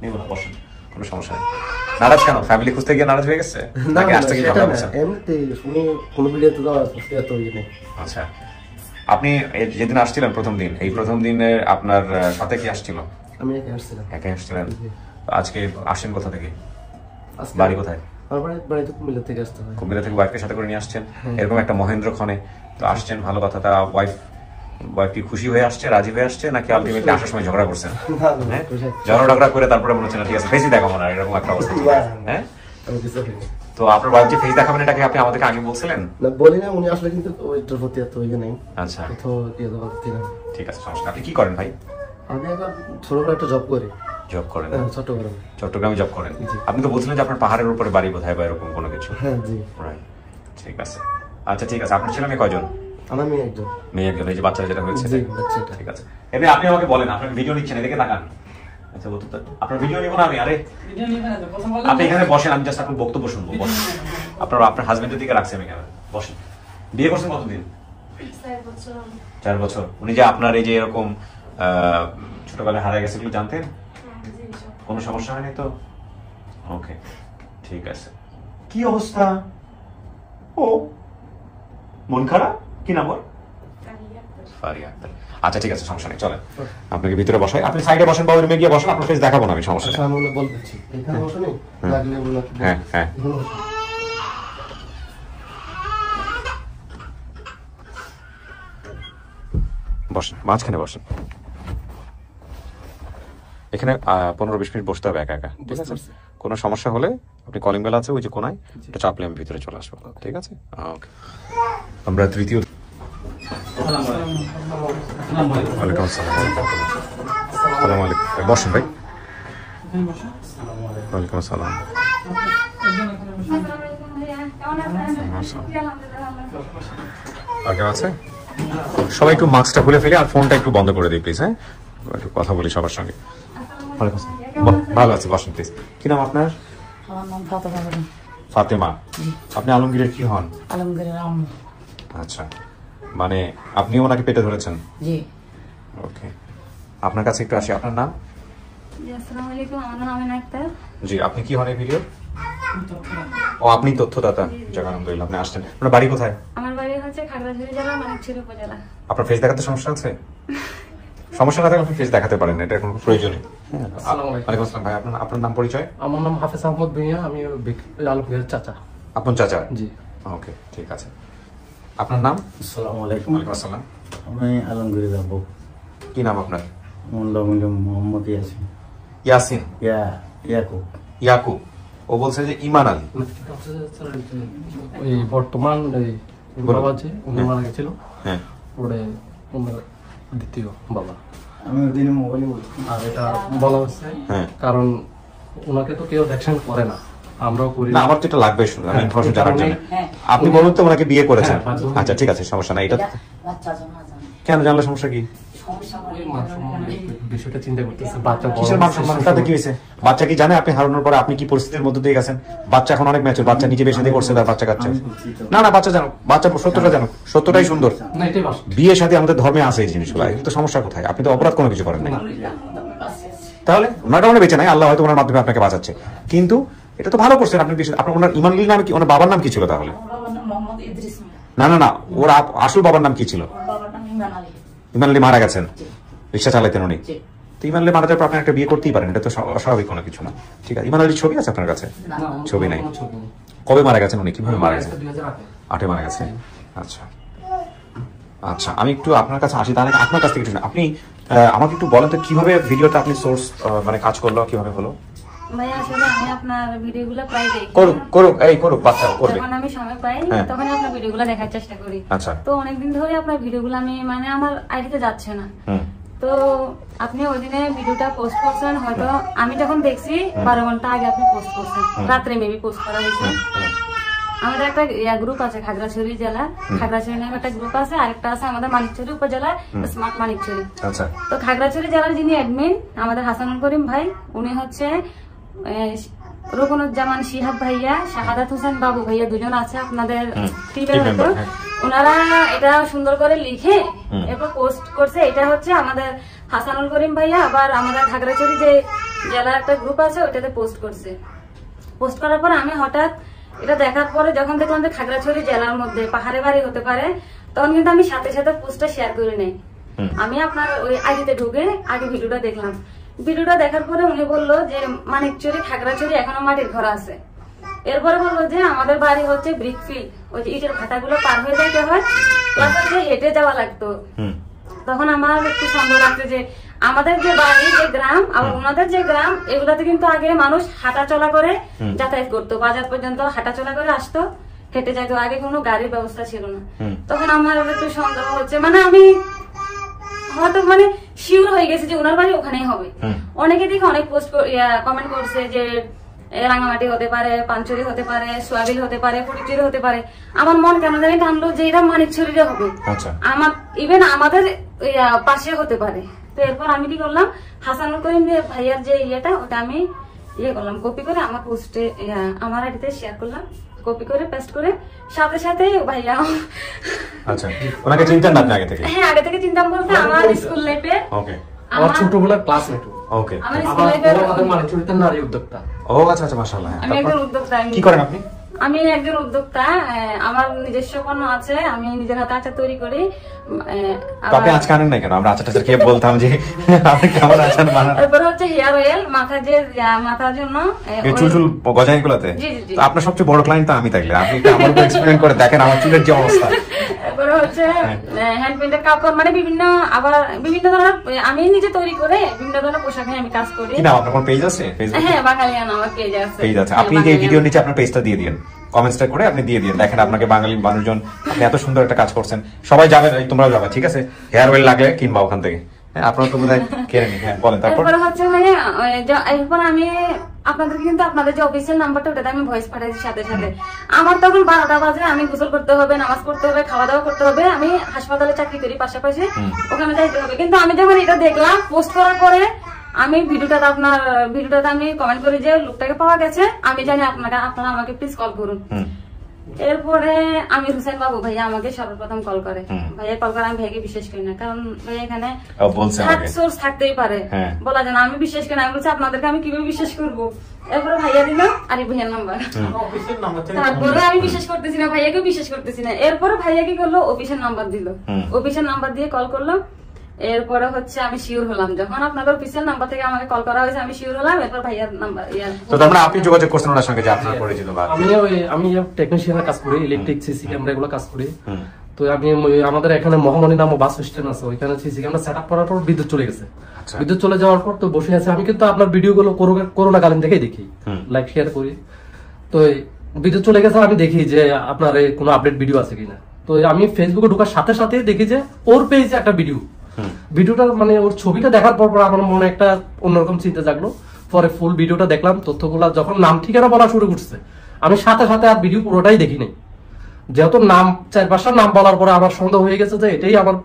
নিব না, বসেন, কোনো সমস্যা নেই। নারাজ কেন? ফ্যামিলি খুঁজতে গিয়ে নারাজ হয়ে গেছে নাকি আসতে গিয়ে ঝগড়া করছেন? এমনিতেই শুনি কোনো ভিডিওতে তো এত ইয়ে নেই। আচ্ছা, আপনি যেদিন আসছিলেন প্রথম দিন, এই প্রথম দিনে আপনার সাথে কি আসছিল? আমি একাই আসছিলাম। একাই আসছিলেন? আজকে আসেন কোথা থেকে? বাড়ি কোথায়? আমার বাড়ি তো কুমিল্লা থেকে আসতে হয়। কুমিল্লা থেকে ওয়াইফকে সাথে করে নিয়ে আসছেন, এরকম একটা মহেন্দ্র ক্ষণে তো আসছেন, ভালো কথা। তা ওয়াইফ কি খুশি হয়ে আসছে, রাজি হয়ে আসছে, নাকি আলটিমেটলি আসার সময় ঝগড়া করছেন? ঝগড়া করে তারপরে মনে হচ্ছে না ঠিক আছে ফেসই দেখাবো না, এরকম একটা অবস্থা? হ্যাঁ, তো আপনার ওয়াইফ যে ফেস দেখাবেন এটাকে আপনি আমাদেরকে আগে বলছিলেন? না বলি না, উনি আসলে কিন্তু ওইটার প্রতি এত ইয়ে নেই। আচ্ছা, তো ইয়ে তো বলতে না। ঠিক আছে, সমস্যা। আপনি কি করেন ভাই? আমি এখন ছোটখাটো একটা জব করি। জব করেন? চট্টগ্রামে জব করেন। আপনি তো বলছিলেন যে আপনার পাহাড়ের উপরে বাড়ি বোধহয় বা এরকম কোনো কিছু? হ্যাঁ জি। রাইট, ঠিক আছে। আচ্ছা ঠিক আছে, আপনার ছেলে মেয়ে কয়জন? আমার মেয়ে একজন। মেয়ে একজন, এই যে বাচ্চা যেটা হয়েছে? জি, বাচ্চাটা। ঠিক আছে। এমনি আপনি আমাকে বলেন, আপনার ভিডিও নিচ্ছেন, এদিকে তাকান। আচ্ছা বলতো আপনার ভিডিও নিব না আমি? আরে আপনি এখানে বসেন, আমি জাস্ট আপনার বক্তব্য শুনবো। আপনার হাজবেন্ডের দিকে রাখছি আমি ক্যামেরা, বসেন। বিয়ে করছেন কতদিন? 4 বছর। উনি যে আপনার এই যে এরকম ছোটবেলায় হারিয়ে গেছে এগুলো জানতেন? কোনো সমস্যা হয়নি তো? ওকে, ঠিক আছে। কি অবস্থা? ও মন খারাপ? কি নাম ওর? ফারিয়া আক্তার। আচ্ছা ঠিক আছে, সমস্যা নেই, চলেন আপনাকে ভিতরে বসাই। আপনি সাইডে বসেন বা রুমে গিয়ে বসেন, আপনার ফেস দেখাবো না আমি, সমস্যা নেই। আমি বলতেছি এখানে বসো নি, লাগলে বলো। হ্যাঁ হ্যাঁ, বসেন, মাঝখানে বসেন। এখানে 15-20 মিনিট বসতে হবে একা একা, ঠিক আছে? কোনো সমস্যা হলে আপনি কলিং বেল আছে ওই যে কোনায়, ওটা চাপলে আমি ভিতরে চলে আসবো, ঠিক আছে? ওকে। আমরা তৃতীয়। ওয়ালাইকুম আসসালাম। আসসালামু আলাইকুম। বসেন ভাই। ওয়ালাইকুম আসসালাম। আগে আছে সবাই একটু মাস্কটা খুলে ফেলে আর ফোনটা একটু বন্ধ করে দিই প্লিজ। হ্যাঁ, একটু কথা বলি সবার সঙ্গে। ভালো আছে, বসেন প্লিজ। কি নাম আপনার? আমার নাম ফাতেমা। ফাতেমা। আপনি আলমগীরের কি হন? আলমগীরের আম্মু। আচ্ছা, মানে আপনিও ওনাকে পেটে ধরেছেন? জি। ওকে, আপনার কাছে একটু আসি। আপনার নাম? জি, আসসালামু আলাইকুম। আমার নাম আমিনা আক্তার। জি, আপনি কি হন এই ভিডিও? ও, আপনি তথ্যদাতা। যাক, আলহামদুলিল্লাহ, আপনি আসছেন। আপনার বাড়ি কোথায়? আমার বাড়ি হচ্ছে খাগড়াছড়ি জেলা, মানিকছড়ি উপজেলা। আপনার ফেস দেখাতে সমস্যা আছে? সমস্যা না থাকলে আপনি ফেস দেখাতে পারেন, এটা কোনো প্রয়োজন নেই। ওয়ালাইকুম আসসালাম ভাই, আপনার নাম পরিচয়? আমার নাম হাফেজ আহমদ ভুঁইয়া, আমি আলমগীরের চাচা। আপনার চাচা? জি। ওকে, ঠিক আছে। আপনার নাম? আসসালামু আলাইকুম। ওয়ালাইকুম আসসালাম। আমি আলমগীরের আব্বু। কি নাম আপনার? মোহাম্মদ ইয়াসিন। ইয়াসিন? ইয়াকুব। ইয়াকুব। ও বলছে যে ইমান আলী। ওই বর্তমান এই বাবা যে উনি মারা গেছিল, হ্যাঁ, ওরে ওনার দ্বিতীয় বাবা। আমি ওদিনে মোবাইলে বলছি। আর এটা বলা হচ্ছে কারণ ওনাকে তো কেউ দেখেন করে না, আমরাও করি না। আমার তো এটা লাগবে শুধু আমি ইনফরমেশন জানার জন্য। আপনি বলুন তো ওনাকে বিয়ে করেছেন? আচ্ছা ঠিক আছে, সমস্যা নাই। এটা কেন জানলে সমস্যা কি? বিষয়টা চিন্তা করতেছে বাচ্চা কিসের মান সম্মান, তাতে কি হয়েছে? বাচ্চা কি জানে আপনি হারানোর পরে আপনি কি পরিস্থিতির মধ্যে দিয়ে গেছেন? বাচ্চা এখন অনেক ম্যাচুর, বাচ্চা নিজে বেশি দিয়ে করছে তার বাচ্চা কাচ্চা। না না, বাচ্চা জানো, বাচ্চা সত্যটা জানো, সত্যটাই সুন্দর। বিয়ে সাথে আমাদের ধর্মে আছে এই জিনিসগুলো, কিন্তু সমস্যা কোথায়? আপনি তো অপরাধ কোনো কিছু করেন নাই, তাহলে ওনার কারণে বেঁচে নাই, আল্লাহ হয়তো ওনার মাধ্যমে আপনাকে বাঁচাচ্ছে। কিন্তু এটা তো ভালো করছেন আপনি। আপনার ওনার ইমান আলী নাম কি? ওনার বাবার নাম কি ছিল তাহলে? না না না, ওর আসল বাবার নাম কি ছিল? ইমান আলী মারা গেছেন, রিক্সা চালাইতেন উনি। তো ইমান আলী মারা যাওয়ার পর আপনি একটা বিয়ে করতেই পারেন, এটা তো অস্বাভাবিক কোনো কিছু না। ঠিক আছে, ইমান আলীর ছবি আছে আপনার কাছে? ছবি নাই। কবে মারা গেছেন উনি? কিভাবে মারা গেছেন? 2008-এ মারা গেছে। আচ্ছা আচ্ছা, আমি একটু আপনার কাছে আসি, তাহলে আপনার কাছ থেকে একটু আপনি আমাকে একটু বলেন তো কিভাবে ভিডিওটা আপনি সোর্স মানে কাজ করলো, কিভাবে হলো? ভাই আসলে আমি আপনার ভিডিওগুলো প্রায় দেখি। করুক বাচ্চা করবে। যখন আমি সময় পাই তখন আপনার ভিডিওগুলো দেখার চেষ্টা করি। আচ্ছা। তো অনেকদিন ধরে আপনার ভিডিওগুলো আমি মানে আমার আইডিতে যাচ্ছে না। তো আপনি ওই দিনে ভিডিওটা পোস্ট করছেন, হয়তো আমি যখন দেখছি 12 ঘন্টা আগে আপনি পোস্ট করছেন, রাত্রে মেবি পোস্ট করা হয়েছে। আমাদের একটা গ্রুপ আছে খাগড়াছড়ি জেলা, খাগড়াছড়ি নামে একটা গ্রুপ আছে, আরেকটা আছে আমাদের মানিকছড়ি উপজেলা স্মার্ট মানিকছড়ি। আচ্ছা। তো খাগড়াছড়ি জেলার যিনি অ্যাডমিন আমাদের হাসানুল করিম ভাই, উনি হচ্ছে রুকনুজ্জামান শিহাব ভাইয়া, শাহাদাত হোসেন বাবু ভাইয়া, দুজন আছে আপনাদের টিমের ভেতর। ওনারা এটা সুন্দর করে লিখে এরপর পোস্ট করছে। এটা হচ্ছে আমাদের হাসানুল করিম ভাইয়া, আবার আমাদের খাগড়াছড়ি যে জেলার একটা গ্রুপ আছে ওটাতে পোস্ট করছে। পোস্ট করার পর আমি হঠাৎ এটা দেখার পরে যখন দেখলাম যে খাগড়াছড়ি জেলার মধ্যে পাহাড়ে বাড়ি হতে পারে, তখন কিন্তু আমি সাথে সাথে পোস্টটা শেয়ার করে নেই। আমি আপনার ওই আইডিতে ঢুকে আগে ভিডিওটা দেখলাম। ভিডিওটা দেখার পরে উনি বললো যে মানিকচুরি খাগড়াছড়ি এখনো মাটির ঘর আছে। এরপরে বললো যে আমাদের বাড়ি হচ্ছে ব্রিকফিল্ড, ওই যে ইটের ভাটাগুলো পার হয়ে যাইতে হয়, প্লাস হচ্ছে হেঁটে যাওয়া লাগতো। তখন আমার একটু সন্দেহ লাগছে যে আমাদের যে বাড়ি যে গ্রাম আর ওনাদের যে গ্রাম, এগুলাতে কিন্তু আগে মানুষ হাঁটা চলা করে যাতায়াত করতো, বাজার পর্যন্ত হাঁটা চলা করে আসতো, হেঁটে যাইতো, আগে কোনো গাড়ির ব্যবস্থা ছিল না। তখন আমার একটু সন্দেহ হচ্ছে, মানে আমি হয়তো মানে শিওর হয়ে গেছে যে ওনার বাড়ি ওখানেই হবে। অনেকে দেখে অনেক পোস্ট কমেন্ট করছে যে রাঙামাটি হতে পারে, পাঞ্চুরি হতে পারে, সোয়াবিল হতে পারে, ফটিকচুরি হতে পারে। আমার মন কেন জানি টানলো যে এটা মানিকচুরিতে হবে, আমার ইভেন আমাদের পাশে হতে পারে। তো এরপর আমি কি করলাম, হাসানুল করিম ভাইয়ার যে ইয়েটা ওটা আমি করলাম, কপি করে আমার পোস্টে আমার আইডিতে শেয়ার করলাম, কপি করে পেস্ট করে সাথে সাথে ভাইয়া। আচ্ছা, ওনাকে চিনতেন না আপনি আগে থেকে? হ্যাঁ, আগে থেকে চিনতাম বলতে আমার স্কুল লাইফে, ওকে, আমার ছোটবেলার ক্লাসমেট। ওকে, আমার স্কুল লাইফে আমাদের মানিকচুরিতে নারী উদ্যোক্তা। ও আচ্ছা আচ্ছা, মাশাআল্লাহ। আমি একজন উদ্যোক্তা। কি করেন আপনি? আমি একজন উদ্যোক্তা, আমার নিজস্ব পণ্য আছে, আমি নিজের হাতে আচার তৈরি করি। আপনি আজকে আনেন নাই কেন? আমরা আচার টাচার খেয়ে বলতাম যে আপনি কেমন আচার বানান। এরপরে হচ্ছে হেয়ার অয়েল, মাথার যে মাথার জন্য চুল চুল গজাই গুলাতে। তো আপনার সবচেয়ে বড় ক্লায়েন্ট তো আমি, থাকলে আপনি একটু আমার উপর এক্সপেরিমেন্ট করে দেখেন আমার চুলের যে অবস্থা। এরপরে হচ্ছে হ্যান্ড পেইন্টের কাপড়, মানে বিভিন্ন আবার বিভিন্ন ধরনের আমি নিজে তৈরি করে বিভিন্ন ধরনের পোশাকে আমি কাজ করি। কি নাম আপনার? কোন পেজ আছে? হ্যাঁ, বাঙালিয়ান আমার পেজ আছে। পেজ আছে, আপনি এই ভিডিওর নিচে আপনার পেজটা দিয়ে দিন, কমেন্টসটা করে আপনি দিয়ে দিন। দেখেন আপনাকে বাঙালি মানুষজন, আপনি এত সুন্দর একটা কাজ করছেন, সবাই যাবেন, তোমরাও যাবে, ঠিক আছে? হেয়ার অয়েল লাগলে কিনবা ওখান থেকে। আপনারা তো বোধহয় কেনেন। হ্যাঁ, বলেন। তারপর এরপরে হচ্ছে এরপর আমি আপনাদের কিন্তু আপনাদের যে অফিসিয়াল নাম্বারটা ওটাতে আমি ভয়েস পাঠাইছি সাথে সাথে। আমার তখন 12টা বাজে, আমি গোসল করতে হবে, নামাজ পড়তে হবে, খাওয়া দাওয়া করতে হবে, আমি হাসপাতালে চাকরি করি পাশাপাশি, ওখানে যাইতে হবে। কিন্তু আমি যখন এটা দেখলাম পোস্ট করার পরে, আমি ভিডিওটাতে আমি কমেন্ট করি যে লোকটাকে পাওয়া গেছে, আমি জানি আপনারা আমাকে প্লিজ কল করুন। এরপরে আমি হুসেন বাবু ভাইয়া আমাকে সর্বপ্রথম কল করে। ভাইয়া কল করে, আমি ভাইয়াকে বিশ্বাস করি না, কারণ ভাইয়া এখানে সোর্স থাকতেই পারে, বলা যায় না। আমি বিশ্বাস করি না, আমি বলছি আপনাদেরকে আমি কিভাবে বিশ্বাস করবো। এরপরে ভাইয়া দিল আরিফ ভাইয়ার নাম্বার, তারপরে আমি বিশ্বাস করতেছি না, ভাইয়াকে বিশ্বাস করতেছি না। এরপরে ভাইয়া কি করলো, অফিসের নাম্বার দিল, অফিসের নাম্বার দিয়ে কল করলো। এরপরে হচ্ছে আমি শিওর হলাম, যখন আপনাদের অফিসিয়াল নাম্বার থেকে আমাকে কল করা হয়েছে আমি শিওর হলাম। এরপর ভাইয়ার নাম্বার তো তারপরে আপনি যোগাযোগ করছেন ওনার সঙ্গে যে আপনার পরিচিত বা? আমি টেকনিশিয়ানের কাজ করি, ইলেকট্রিক সিসি ক্যামেরা এগুলো কাজ করি। তো আমি আমাদের এখানে মহামণি নামে বাস স্ট্যান্ড আছে, ওইখানে সিসি ক্যামেরা সেট আপ করার পর বিদ্যুৎ চলে গেছে। বিদ্যুৎ চলে যাওয়ার পর তো বসে আছে, আমি কিন্তু আপনার ভিডিও গুলো করোনা কালীন থেকেই দেখি, লাইক শেয়ার করি। তো বিদ্যুৎ চলে গেছে, আমি দেখি যে আপনার কোনো আপডেট ভিডিও আছে কিনা। তো আমি ফেসবুকে ঢোকার সাথে সাথে দেখি যে ওর পেজে একটা ভিডিওটা মানে ওর ছবিটা দেখার পর আমার মনে একটা অন্যরকম চিন্তা জাগলো। পরে ফুল ভিডিওটা দেখলাম, তথ্যগুলা যখন নাম ঠিকানা বলা শুরু করছে, আমি সাথে সাথে আর ভিডিও পুরোটাই দেখি নাই। যেহেতু নাম 4-5টা নাম বলার পরে আমার সন্দেহ হয়ে গেছে যে এটাই আমার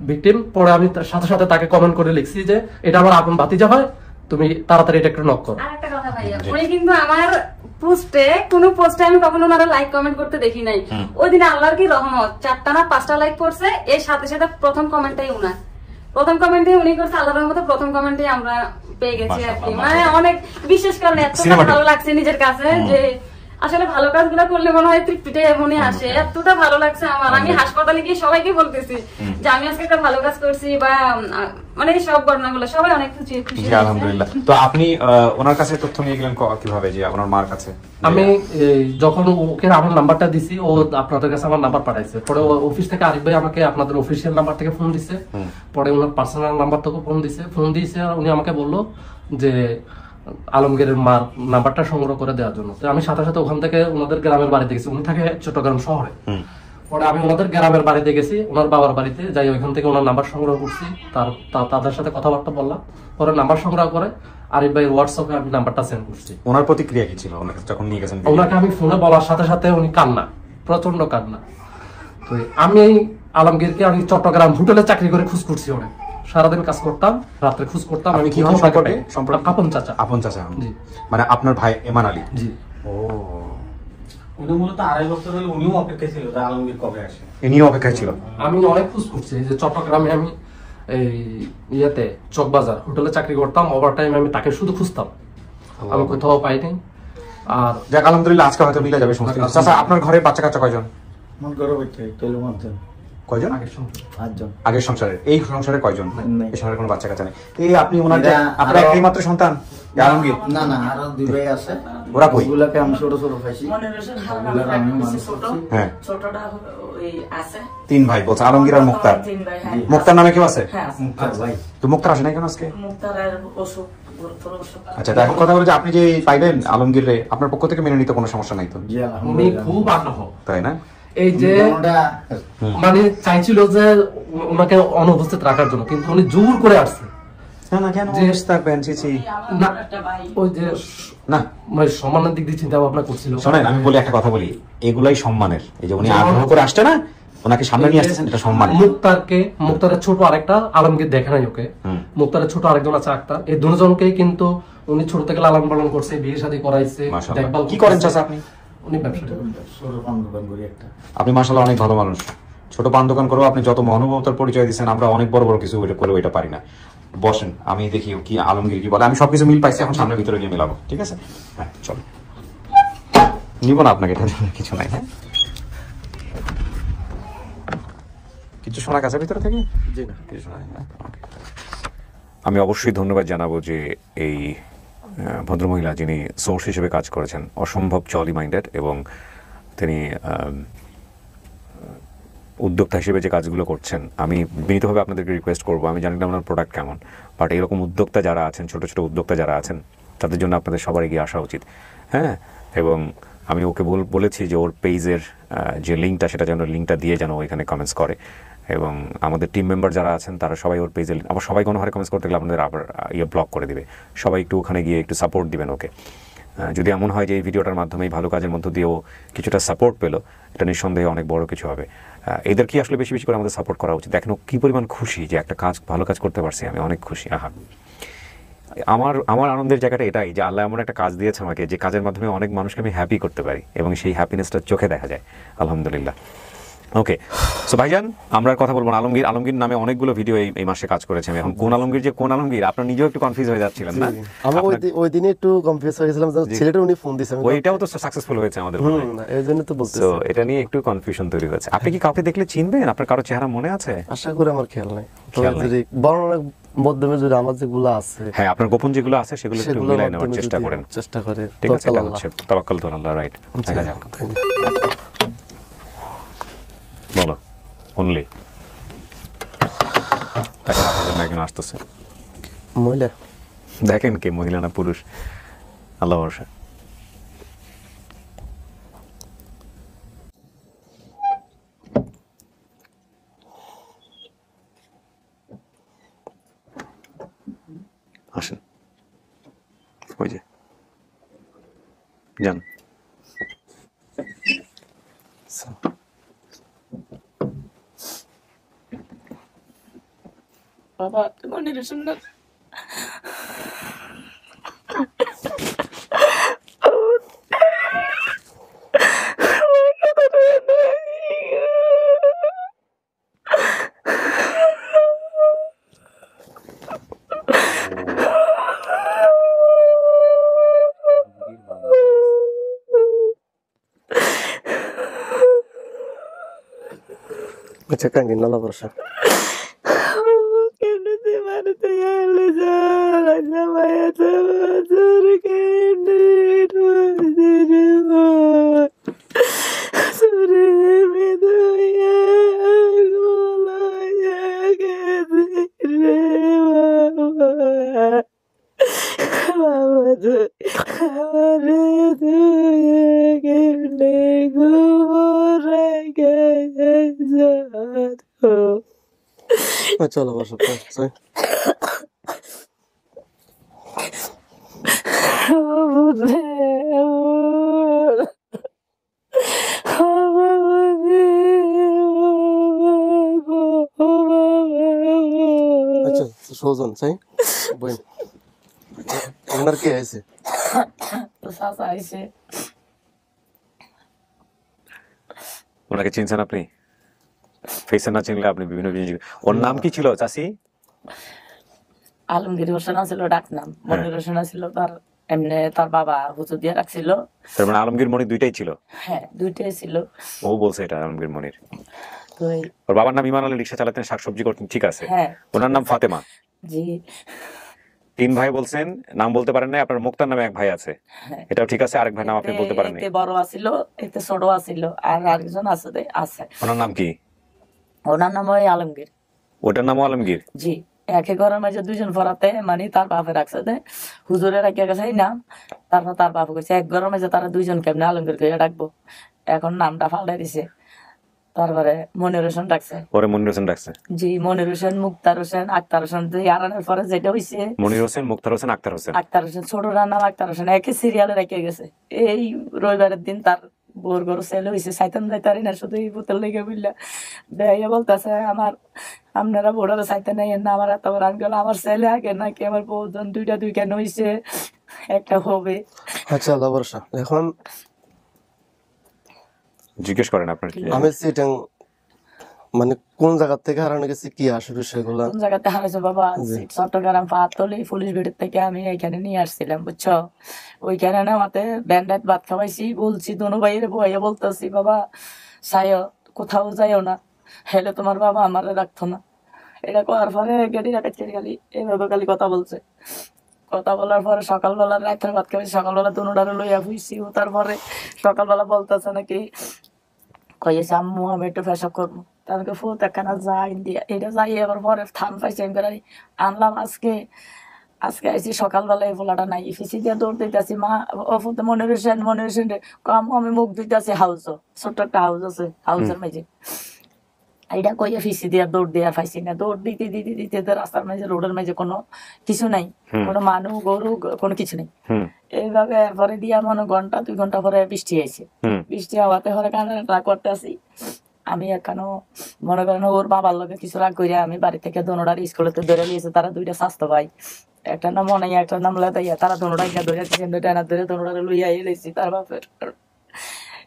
ভিকটিম। পরে আমি সাথে সাথে তাকে কমেন্ট করে লিখছি যে এটা আমার আপন ভাতিজা হয়, তুমি তাড়াতাড়ি এটা একটা নক করো। আরেকটা কথা ভাইয়া, উনি কিন্তু আমার পোস্টে আমি কখনো ওনারা লাইক কমেন্ট করতে দেখি নাই। ওই দিন আল্লাহর কি রহমত, 4টা না 5টা লাইক করছে। এর সাথে সাথে প্রথম কমেন্টটাই উনার, প্রথম কমেন্টে উনি করছে, আল্লাহর রহমতে প্রথম কমেন্টে আমরা পেয়ে গেছি আর কি। মানে অনেক বিশেষ কারণে এতটা ভালো লাগছে নিজের কাছে যে আসলে ভালো কাজগুলো করলে মনে হয় তৃপ্তিটা এমনই আসে। এতটা ভালো লাগছে আমার, আমি হাসপাতালে গিয়ে সবাইকে বলতেছি যে আমি আজকে একটা ভালো কাজ করছি, বা মানে সব ঘটনাগুলো সবাই অনেক খুশি। আলহামদুলিল্লাহ। তো আপনি ওনার কাছে তথ্য নিয়ে গেলেন কিভাবে, যে ওনার মার কাছে? আমি যখন ওকে আমার নাম্বারটা দিছি, ও আপনাদের কাছে আমার নাম্বার পাঠাইছে। পরে অফিস থেকে আরিফ ভাই আমাকে আপনাদের অফিসিয়াল নাম্বার থেকে ফোন দিছে, পরে ওনার পার্সোনাল নাম্বার থেকে ফোন দিয়েছে। উনি আমাকে বললো যে আলমগীরের মার নাম্বারটা সংগ্রহ করে দেওয়ার জন্য। তো আমি সাথে সাথে ওখান থেকে ওনাদের গ্রামের বাড়িতে গেছি, উনি থাকে চট্টগ্রাম শহরে। পরে আমি ওনাদের গ্রামের বাড়িতে গেছি, ওনার বাবার বাড়িতে যাই, ওইখান থেকে ওনার নাম্বার সংগ্রহ করছি, তাদের সাথে কথাবার্তা বললাম। পরে নাম্বার সংগ্রহ করে আরিফ ভাইয়ের হোয়াটসঅ্যাপে আমি নাম্বারটা সেন্ড করছি। ওনার প্রতিক্রিয়া কি ছিল যখন নিয়ে গেছেন? ওনাকে আমি ফোনে বলার সাথে সাথে উনি কান্না, প্রচন্ড কান্না। তো আমি আলমগীরকে আমি চট্টগ্রাম হোটেলে চাকরি করে খোঁজ করছি, অনেক সারাদিন কাজ করতাম, রাত্রে খোঁজ করতাম। আমি কি সম্পর্কে? আপন চাচা। আপন চাচা, জি। মানে আপনার ভাই এমান আলী? জি। ও, উনি মূলত 2.5 বছর হলো উনিও অপেক্ষায় ছিল যে আলমগীর কবে আসে। ইনিও অপেক্ষায় ছিল। আমি অনেক খোঁজ করছি যে চট্টগ্রামে আমি এই ইয়েতে চকবাজার হোটেলে চাকরি করতাম, ওভার টাইম আমি তাকে শুধু খুঁজতাম, আমি কোথাও পাইনি। আর যাক আলহামদুলিল্লাহ আজকে হয়তো মিলে যাবে সমস্ত কিছু। চাচা আপনার ঘরে বাচ্চা কাচ্চা কয়জন? মন করো বইতে তেল মারতে কয়জন? পাঁচজন। আগের সংসারে, এই সংসারে কয়জন? নাই। এই সংসারে কোনো বাচ্চা কাচ্চা নেই। এই আপনি ওনার আপনার একটাই মাত্র সন্তান আলমগীর? না না, আরো দুই ভাই আছে। ওরা কই? ওগুলাকে আমি ছোট ছোট পাইছি। ওগুলাকে আমি মানুষ করছি। হ্যাঁ ছোটটা ওই আছে 3 ভাই বলছে, আলমগীর আর মুক্তার। 3 ভাই, হ্যাঁ। মুক্তার নামে কেউ আছে? হ্যাঁ আছে। মুক্তার ভাই। তো মুক্তার আসে নাই কেন আজকে? মুক্তারের অসুখ, গুরুতর অসুখ। আচ্ছা, তো এখন কথা বলে যে আপনি যে পাইবেন আলমগীর রে, আপনার পক্ষ থেকে মেনে নিতে কোনো সমস্যা নাই তো? জি উনি আলহামদুলিল্লাহ। খুব আগ্রহ, তাই না? এই যে ওটা মানে চাইছিল যে ওনাকে অনুপস্থিত রাখার জন্য, কিন্তু উনি জোর করে আসছে। না না, কেন যে- থাকবেন? চিচি না, একটা ভাই ওই যে না, মানে সম্মানের দিক দিয়ে চিন্তা ভাবনা করছিল। শোনেন আমি বলি একটা কথা বলি, এগুলাই সম্মানের। এই যে উনি আগ্রহ করে আসছে না, ওনাকে সামনে নিয়ে আসতেছেন, এটা সম্মানের। মুক্তারের ছোট আরেকটা আলমগীর দেখে নাই ওকে, মুক্তারের ছোট আরেকজন আছে আক্তার, এই দুজনকে কিন্তু উনি ছোট থেকে লালন পালন করছে, বিয়ে শাদী করাইছে, মাশাআল্লাহ। দেখভাল কি করেন চাচা আপনি? উনি ব্যবসা ছোট পান দোকান করি একটা। আপনি মাশাআল্লাহ অনেক ভালো মানুষ। ছোট পান দোকান করেও আপনি যত মহানুভবতার পরিচয় দিচ্ছেন, আমরা অনেক বড় বড় কিছু করে ওইটা পারি না। বসেন, আমি দেখি কি আলমগীর কি বলে। আমি সবকিছু মিল পাইছি, এখন সামনের ভিতরে গিয়ে মিলাবো, ঠিক আছে? হ্যাঁ চলো, নিব না আপনাকে, এটা কিছু নাই। হ্যাঁ, কিছু শোনা গেছে ভিতরে থেকে? জি না। কিছু শোনা যায় না? Okay. আমি অবশ্যই ধন্যবাদ জানাবো যে এই ভদ্রমহিলা যিনি সোর্স হিসেবে কাজ করেছেন, অসম্ভব জলি মাইন্ডেড, এবং তিনি উদ্যোক্তা হিসেবে যে কাজগুলো করছেন, আমি বিনীতভাবে আপনাদেরকে রিকোয়েস্ট করবো, আমি জানি না আপনার প্রোডাক্ট কেমন, বাট এরকম উদ্যোক্তা যারা আছেন, ছোটো ছোটো উদ্যোক্তা যারা আছেন, তাদের জন্য আপনাদের সবার এগিয়ে আসা উচিত। হ্যাঁ, এবং আমি ওকে বলেছি যে ওর পেজের যে লিঙ্কটা, সেটা যেন লিঙ্কটা দিয়ে যেন ওইখানে কমেন্টস করে, এবং আমাদের টিম মেম্বার যারা আছেন তারা সবাই ওর পেজে, আবার সবাই কোনো হারে কমেন্টস করতে গেলে আপনাদের আবার ব্লক করে দিবে। সবাই একটু ওখানে গিয়ে একটু সাপোর্ট দিবেন ওকে। যদি এমন হয় যে এই ভিডিওটার মাধ্যমে, এই ভালো কাজের মধ্য দিয়েও কিছুটা সাপোর্ট পেলো, এটা নিঃসন্দেহে অনেক বড় কিছু হবে। এদেরকে আসলে বেশি বেশি করে আমাদের সাপোর্ট করা উচিত। দেখেন কি পরিমাণ খুশি যে একটা কাজ, ভালো কাজ করতে পারছি, আমি অনেক খুশি। আমার আনন্দের জায়গাটা এটাই যে আল্লাহ এমন একটা কাজ দিয়েছে আমাকে, যে কাজের মাধ্যমে অনেক মানুষকে আমি হ্যাপি করতে পারি, এবং সেই হ্যাপিনেসটা চোখে দেখা যায়, আলহামদুলিল্লাহ। ওকে, সো ভাইজান আমরা আর কথা বলবো না। আলমগীর নামে অনেকগুলো ভিডিও এই মাসে কাজ করেছে। আমি এখন কোন আলমগীর আপনার নিজেও একটু কনফিউজ হয়ে যাচ্ছিলেন না? আমি ওই দিনে একটু কনফিউজ হয়ে গেছিলাম, ছেলেটা উনি ফোন দিয়েছে, ওইটাও তো সাকসেসফুল হয়েছে আমাদের, এই জন্য তো বলতে। তো এটা নিয়ে একটু কনফিউশন তৈরি হয়েছে। আপনি কি কাউকে দেখলে চিনবেন? আপনার কারো চেহারা মনে আছে? আশা করি আমার খেয়াল নাই, খেয়াল নাই। যদি বর্ণনা মাধ্যমে যদি আমার যেগুলো আছে, হ্যাঁ, আপনার গোপন যেগুলো আছে সেগুলো একটু মিলাই নেওয়ার চেষ্টা করেন। চেষ্টা করে, ঠিক আছে, এটা হচ্ছে তাওয়াক্কাল তো আল্লাহ, রাইট? দেখা যাক, বলো অনলি দেখেন আপনার জন্য একজন আসতেছে। মহিলা দেখেন কে, মহিলা না পুরুষ, আল্লাহ ভরসা। আসেন, ওই যে যান। বাবা তোমার নিরসন না আচ্ছা কাঙ্গি নালা বর্ষা চলো বর্ষা আচ্ছা সোজন চাই বই ওনার কি আছে তো চাচা আইছে। ওনাকে চিনছেন আপনি? ফেসে না চিনলে আপনি বিভিন্ন জিনিস। ওর নাম কি ছিল চাচি? আলমগীর হোসেন ছিল ডাক নাম, মনির হোসেন ছিল তার এমনি তার বাবা হুজুর দিয়ে রাখছিল। তার মানে আলমগীর মনির দুইটাই ছিল? হ্যাঁ, দুইটাই ছিল। ও বলছে এটা আলমগীর মনির। তো ওর বাবার নাম ইমান আলী, রিক্সা চালাতেন, শাকসবজি করতেন, ঠিক আছে। হ্যাঁ, ওনার নাম ফাতেমা। জি। 3 ভাই বলছেন, নাম বলতে পারেন নাই। আপনার মুক্তার নামে এক ভাই আছে, হ্যাঁ, এটাও ঠিক আছে। আরেক ভাই নাম আপনি বলতে পারেন নাই। এতে বড় আছিল, এতে ছোট আছিল, আর আরেকজন আছে। ওনার নাম কি? ওনার নাম ওই আলমগীর। ওটার নামও আলমগীর? জি। একে ঘরের মাঝে দুইজন পড়াতে, মানে তার বাপে রাখছে হুজুরে রাখিয়া গেছে এই নাম। তারপর তার বাপে কইছে এক ঘরের মাঝে তারা দুইজন কেমনে আলমগীর কইয়া ডাকবো, এখন নামটা পাল্টাই দিছে। তারপরে মনির হোসেন ডাকছে। পরে মনির হোসেন ডাকছে? জি, মনির হোসেন, মুক্তার হোসেন, আক্তার হোসেন। আরানের পরে যেটা হইছে মনির হোসেন, মুক্তার হোসেন, আক্তার হোসেন। আক্তার হোসেন ছোটটার নাম আক্তার হোসেন, একই সিরিয়ালে রেখে গেছে। এই রবিবারের দিন তার বোর গরু ছেলে হয়েছে, সাইতান যাইতারি না, শুধু এই বোতল লেগে বুঝলা দেয়া বলতেছে আপনারা বোর্ডারে চাইতে নেই না, আমার এত বড় আঙ্কেল, আমার ছেলে আগে নাকি আমার বউজন দুই কেন হয়েছে, একটা হবে। আচ্ছা আল্লাহ ভরসা। এখন জিজ্ঞেস করেন আপনার কি? আমি চিটাং মানে কোন জায়গা থেকে হারানো গেছি, কি আসে বিষয়গুলো? কোন জায়গাতে হারাইছো বাবা? চট্টগ্রাম পাহাড়তলি পুলিশ বেড়ের থেকে আমি এখানে নিয়ে আসছিলাম, বুঝছো। ওইখানে না আমাতে ব্যান্ডাইট ভাত খাওয়াইছি, বলছি দোনো ভাইয়ের বইয়া বলতেছি বাবা সাইও কোথাও যাইও না, হেলে তোমার বাবা আমার রাখতো না। এটা করার পরে গেড়ি রাখাচ্ছি খালি এইভাবে খালি কথা বলছে। কথা বলার পরে সকালবেলা রাতের ভাত খাওয়াইছি, সকালবেলা দোনোটারে লইয়া ফুইছি। ও তারপরে সকালবেলা বলতেছে নাকি কইছে আম্মু আমি একটু পেশাব করবো। তারপরে ফুট একখানা যাই দিয়া এটা যাই, এবার পরে থান পাইছে আনলাম। আজকে আইসি সকালবেলা এই ফোলাটা নাই, ফিসি দিয়ে দৌড় দিতেছি, মা অফুতে মনির হোসেন রে কাম, আমি মুখ দিতেছি হাউস, ছোট্ট একটা হাউস আছে, হাউসের মাঝে এইটা কইয়া ফিসি দিয়া দৌড় দিয়া পাইছি না। দৌড় দিতে দিতে দিতে রাস্তার মাঝে রোডের মাঝে কোনো কিছু নাই, কোনো মানুষ গরু কোনো কিছু নেই। এইভাবে এরপরে দিয়া মনে 1-2 ঘন্টা পরে বৃষ্টি আইছে। বৃষ্টি হওয়াতে পরে কান্না করতে আসি আমি। এখানো মনে করেন ওর বাবার লগে কিছু রাগ করিয়া আমি বাড়ি থেকে দোনোটার স্কুলেতে ধরে নিয়েছে। তারা দুইটা স্বাস্থ্য ভাই, একটা নাম মনে একটা নাম লেদাইয়া, তারা দোনোটা ধরে ধরে দোনোটারে লইয়া এলেছি তার বাপের।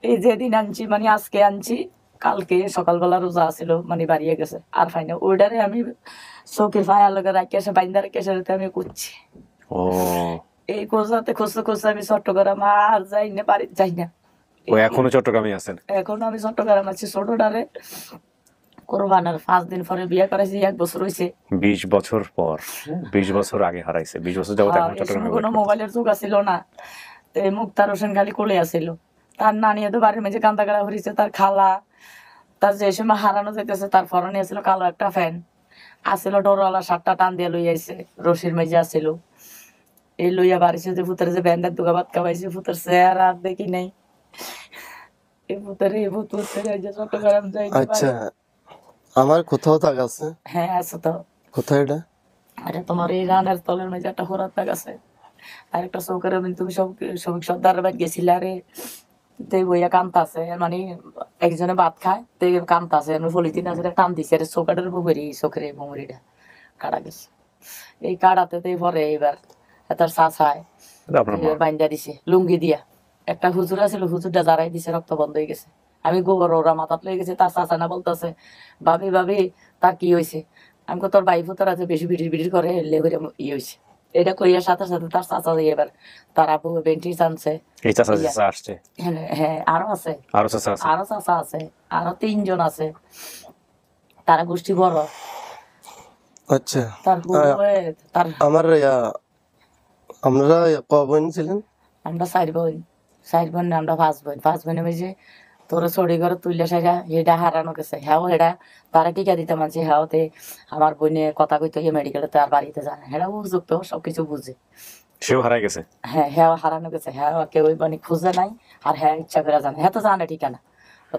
এই যেদিন আনছি মানে আজকে আনছি, কালকে সকালবেলা রোজা আছিল, মানে বাড়িয়ে গেছে আর ফাইনা ওইটারে আমি চোখে ফায়া লগে রাখি আসে বাইন্দা রেখে এসে আমি করছি। এই কোচাতে খুঁজতে আমি চট্টগ্রাম আর যাই না, বাড়িতে যাই না। এখনো চট্টগ্রামে আছেন? এখন আমি চট্টগ্রাম আছি। ছোটটারে কোরবানের 5 দিন পরে বিয়ে করেছি, 1 বছর হয়েছে। 20 বছর পর, 20 বছর আগে হারাইছে, 20 বছর যাবত এখন চট্টগ্রামে। কোনো মোবাইলের যুগ ছিল না, তো মুক্তার হোসেন খালি কোলে আসিল। তার নানিয়া তো বাড়ির মাঝে কান্দা কাটা হয়েছে। তার খালা তার যে সময় হারানো যাইতেছে তার ফরনে আসছিল কালো একটা ফ্যান, আসিল ডোরওয়ালা শার্টটা টান দিয়ে লইয়া আইছে, রশির মাঝে আসিল। এই লইয়া বাড়িছে যে ভূতের যে ব্যান্ডের দুগা ভাত খাওয়াইছে, ভূতের চেহারা আর দেখি নাই। এই ভূতের চট্টগ্রাম যাই। আচ্ছা, আমার কোথাও দাগ আছে? হ্যাঁ আছে তো। কোথায় এটা? আরে তোমার এই রানের তলের মাঝে একটা হোরার দাগ আছে, আর একটা চৌকের তুমি সব সর্দারের বাড়ি গেছিলে, আরে বইয়া কান্তা আছে, মানে একজনে ভাত খায় তো কান্তা আছে, পলিথিন আছে টান দিছে, চৌকাটার বুবেরি চোখের বুমরিটা কাটা গেছে। এই কাটাতে পরে এবার তার চাচায় বাইন্দা দিছে লুঙ্গি দিয়া। একটা হুজুর আছিল, হুজুরটা জারাই দিছে, রক্ত বন্ধ হয়ে গেছে। আমি গোবর ওরা মাথাত লয়ে গেছে। তার চাচা না বলতেছে ভাবি তার কি হয়েছে? আমি তোর ভাই ফুতর আছে বেশি বিড়ি করে এলে করে ই হয়েছে। এটা কইয়ার সাথে সাথে তার চাচা এবার তার আপু বেন্টি টানছে। হ্যাঁ আরো আছে, আরো চাচা আছে, আরো 3 জন আছে, তারা গোষ্ঠী বড়। আচ্ছা, তার আমার আমরা কয়জন ছিলেন? আমরা 4 বোন, আমরা 5 বোন হয়েছে। তোরা ছড়ি ঘরে তুললে সেটা এটা হারানো গেছে। হ্যাঁ এটা তারা টিকা দিতে মানছে। হ্যাঁতে আমার বোনে কথা কইতে গিয়ে মেডিকেলে তার বাড়িতে জানে, হ্যাঁ উপযুক্ত সবকিছু বুঝে। সেও হারাই গেছে? হ্যাঁ হারানো গেছে। হ্যাঁ কেউ মানে খুঁজে নাই, আর হ্যাঁ ইচ্ছা করে জানে। হ্যাঁ তো জানে ঠিকানা,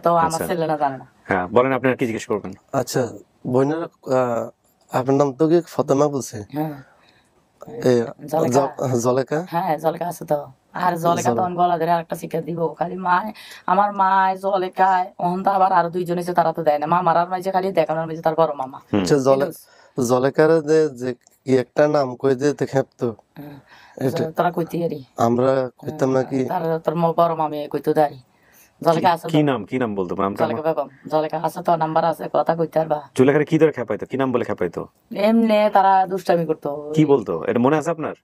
তো আমার ছেলে না জানে না। হ্যাঁ বলেন, আপনি কি জিজ্ঞেস করবেন? আচ্ছা বোনের আপনার নাম তো কি ফাতেমা বলছে? হ্যাঁ জলেকা। হ্যাঁ জলেকা আছে তো। আর জলেকা তো গলা ধরে আরেকটা শিক্ষা দিব। খালি আমার মা জলেকায় অহন্ত, আবার আরো 2 জন আছে, তারা তো দেয় না। মা মারার মাঝে খালি দেখানোর মাঝে তার বড় মামা। জলেকার যে কি একটা নাম কই দিতে খেপতো, তারা কইতে পারি, আমরা কইতাম নাকি? তোর বড় মামি কইতো দাঁড়ি জলেখা আছে কি নাম বলতো নামটা? জলেখা বেগম, জলেখা আছে তো, নাম্বার আছে, কথা কইতে পারবা। জুলেখারে কি ধরে খেপাইতো, কি নাম বলে খেপাইতো? এমনি তারা দুষ্টামি করতো। কি বলতো এটা মনে আছে আপনার?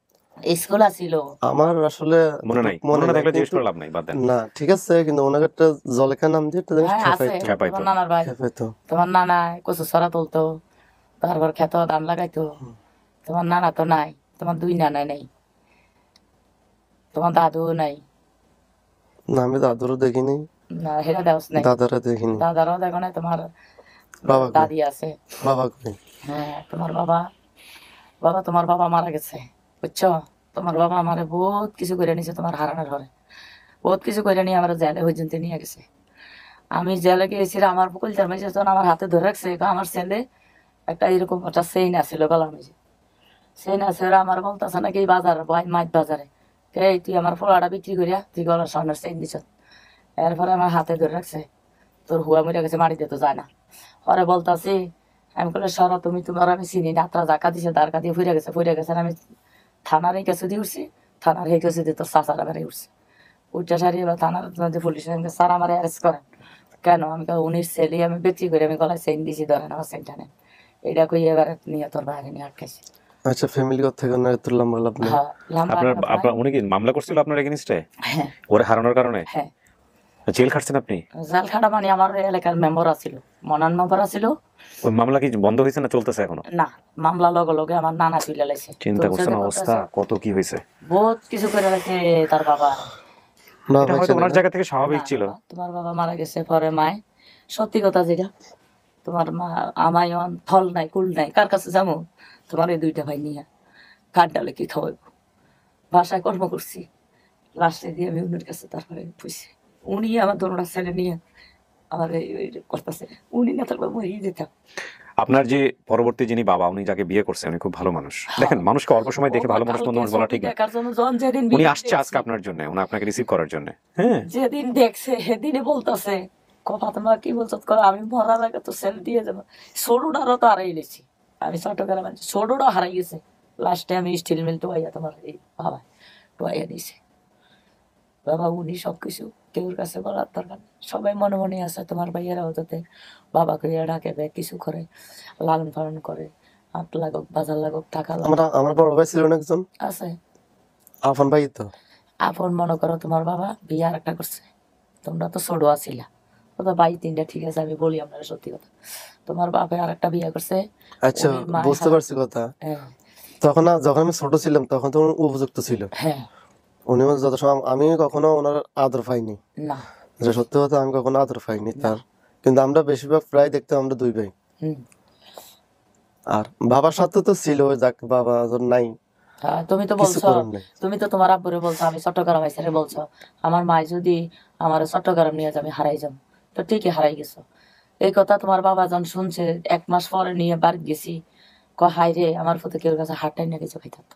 স্কুল আছিল আমার আসলে মনে নাই, মনে না থাকলে জিজ্ঞেস করে লাভ নাই, বাদ দেন। না ঠিক আছে, কিন্তু ওনাকে একটা জলেখা নাম দিয়ে একটা জিনিস আছে। খেপাইতো। তোমার নানার ভাই, খেপাইতো। তোমার নানা কচু সরা তুলতো, তারপর খেত ধান লাগাইতো। তোমার নানা তো নাই, তোমার দুই নানা নেই, তোমার দাদু নাই। না আমি দাদুরও দেখিনি, না সেটা দেওস নাই, দাদারা দেখিনি। দাদারও দেখো না। তোমার বাবা কই? দাদি আছে। বাবা কই? হ্যাঁ তোমার বাবা, তোমার বাবা মারা গেছে, বুঝছো? তোমার বাবা আমারে বহুত কিছু করে নিছে, তোমার হারানোর ঘরে বহুত কিছু করে নিয়ে আমার জেলে পর্যন্ত নিয়ে গেছে। আমি জেলে গিয়েছিলাম, আমার কলচার মেয়েছে যখন আমার হাতে ধরে রাখছে, আমার ছেলে একটা এরকম একটা চেইন আসছিল গলার মেঝে, চেইন আছে, ওরা আমার বলতেছে নাকি বাজার মাছ বাজারে, এই তুই আমার ফোড়াটা বিক্রি করিয়া তুই গলার সামনের চেইন দিছ। এরপরে আমার হাতে ধরে রাখছে, তোর হুয়া মরে গেছে, মাটিতে তো যায় না। পরে বলতাছি, আমি বলে সর তুমি, তোমার আমি চিনি না, আত্রা জাকা দিছে, দাঁড়কা দিয়ে ফুরে গেছে। আমি থানার এই কাছে দিয়ে উঠছি, থানার এই কাছে দিয়ে তোর চাচারা বেড়ে উঠছে। উঠতে সারি এবার থানার পুলিশ স্যার আমার অ্যারেস্ট করেন কেন? আমি উনির ছেলে আমি বিক্রি করে আমি গলায় চেইন দিছি, ধরেন আমার চেইনটা নেন। এটা কই এবার নিয়ে তোর বাইরে নিয়ে আটকাইছি। আচ্ছা ফ্যামিলি কথা থেকে না এত লম্বা লাভ নেই। হ্যাঁ লম্বা আপনার উনি কি মামলা করছিল আপনার এগেইনস্টে? হ্যাঁ ওরে হারানোর কারণে হ্যাঁ জেল খাটছেন আপনি? জাল খাটা মানে আমার এলাকার মেম্বার আছিল, মনান মেম্বার আছিল। ওই মামলা কি বন্ধ হয়েছে না চলতেছে এখনো? না মামলা লগে লগে আমার নানা তুলে লাইছে। চিন্তা করছেন অবস্থা কত কি হয়েছে, বহুত কিছু করে লাইছে তার বাবা। বাবা এটা হয়তো ওনার জায়গা থেকে স্বাভাবিক ছিল। তোমার বাবা মারা গেছে পরে মায়, সত্যি কথা যেটা, তোমার মা আমায় ফল নাই কুল নাই, কার কাছে যাবো? তোমার এই দুইটা ভাই নিয়ে কাঠ ডালে কি খাওয়াইব? বাসায় কর্ম করছি, লাস্টে দিয়ে আমি উনির কাছে তারপরে পুষি। উনি আমার দোনোটা ছেলে নিয়ে আমার করতেছে, উনি না থাকলে মরিয়ে যেতাম। আপনার যে পরবর্তী যিনি বাবা, উনি যাকে বিয়ে করছে উনি খুব ভালো মানুষ। দেখেন মানুষকে অল্প সময় দেখে ভালো মানুষ মন্দ মানুষ বলা ঠিক না। দেখার জন্য যখন যেদিন উনি আসছে আজকে আপনার জন্য, উনি আপনাকে রিসিভ করার জন্য। হ্যাঁ যেদিন দেখছে সেদিনই বলতেছে, কথা তোমার কি বলছো? আমি মরার আগে তো সেল দিয়ে যাবো। ছোটটারও তো হারাই গেছি আমি, চট্টগ্রামে ছোটটাও হারাই গেছে। লাস্টে আমি স্টিল মিল টোয়াইয়া তোমার এই বাবা টোয়াইয়া দিয়েছে। বাবা উনি সবকিছু কেউর কাছে বলার দরকার নেই, সবাই মনে মনে আছে। তোমার ভাইয়েরাও যাতে বাবাকে ডাকে, ব্যাগ কিছু করে, লালন পালন করে, হাত লাগুক বাজার লাগুক টাকা আমার বড় ভাই ছিল না একজন, আছে আপন ভাই তো। আপন মনে করো তোমার বাবা বিয়ে আর একটা করছে, তোমরা তো ছোট আছিলা, ও তো ভাই তিনটা, ঠিক আছে আমি বলি আপনারা সত্যি কথা। তোমার বাপে আর একটা বিয়ে করছে। আচ্ছা বুঝতে পারছি কথা। হ্যাঁ তখন যখন আমি ছোট ছিলাম তখন তো উনি উপযুক্ত ছিল। হ্যাঁ উনি যত সময় আমি কখনো ওনার আদর পাইনি, না যেটা সত্যি কথা, আমি কখনো আদর পাইনি তার। কিন্তু আমরা বেশিরভাগ প্রায় দেখতাম আমরা দুই ভাই। আর বাবার সাথে তো ছিল, যাক বাবা নাই। তুমি তো বলছো, তুমি তো তোমার আব্বুরে বলছো আমি চট্টগ্রাম আইসারে বলছো, আমার মা যদি আমার চট্টগ্রাম নিয়ে যাবে হারাই যাবো, তো ঠিকই হারাই গেছো। এই কথা তোমার বাবা যখন শুনছে, 1 মাস পরে নিয়ে বাড়ি গেছি, হাই রে আমার ফটো কেউ কাছে হাটটাই নিয়ে গেছে, ভাই থাকতো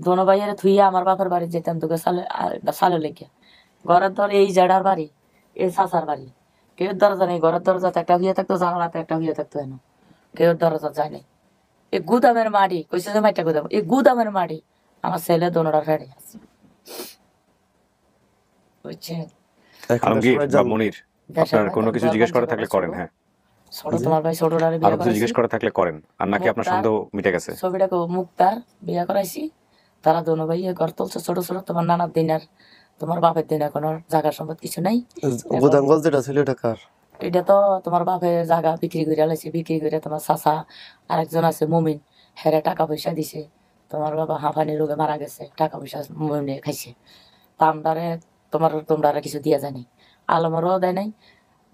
দোনো ভাইয়ের থুইয়া আমার বাপের বাড়ি যেতাম, তোকে সালে লেগে ঘরের ধর এই জেডার বাড়ি, এই চাচার বাড়ি, কেউ দরজা নেই, ঘরের দরজাতে একটা হইয়া থাকতো, জানালাতে একটা হইয়া থাকতো, এনে কেউ দরজা যায় নাই। এই গুদামের মাটি কইছে যে মাইটা গুদাম, এই গুদামের মাটি আমার ছেলে দোনোটা ফেড়ে আছে, বুঝছেন? আলমগীর বা মনির, আপনার কোনো কিছু জিজ্ঞেস করা থাকলে করেন। হ্যাঁ ছোট তোমার ভাই ছোটটারে আর বিয়ে কিছু করাইছি, জিজ্ঞেস করা থাকলে করেন, আর নাকি আপনার সন্দেহ মিটে গেছে? ছবিটাকে মুক্তার বিয়ে করাইছি, তারা দোনো ভাই ঘর তুলছে ছোট ছোট। তোমার নানার দিনের, তোমার বাপের দিনের কোনো জায়গা সম্পদ কিছু নাই। গোদাঙ্গল যেটা ছিল এটা কার? এটা তো তোমার বাপের জায়গা বিক্রি করে লাইছে, বিক্রি করে তোমার চাচা আরেকজন আছে মুমিন, হেরে টাকা পয়সা দিছে। তোমার বাবা হাঁফানি রোগে মারা গেছে, টাকা পয়সা মুমিনে খাইছে। তা আমরারে তোমরা কিছু দিয়া যায় নাই, আলমেরও দেয় নাই,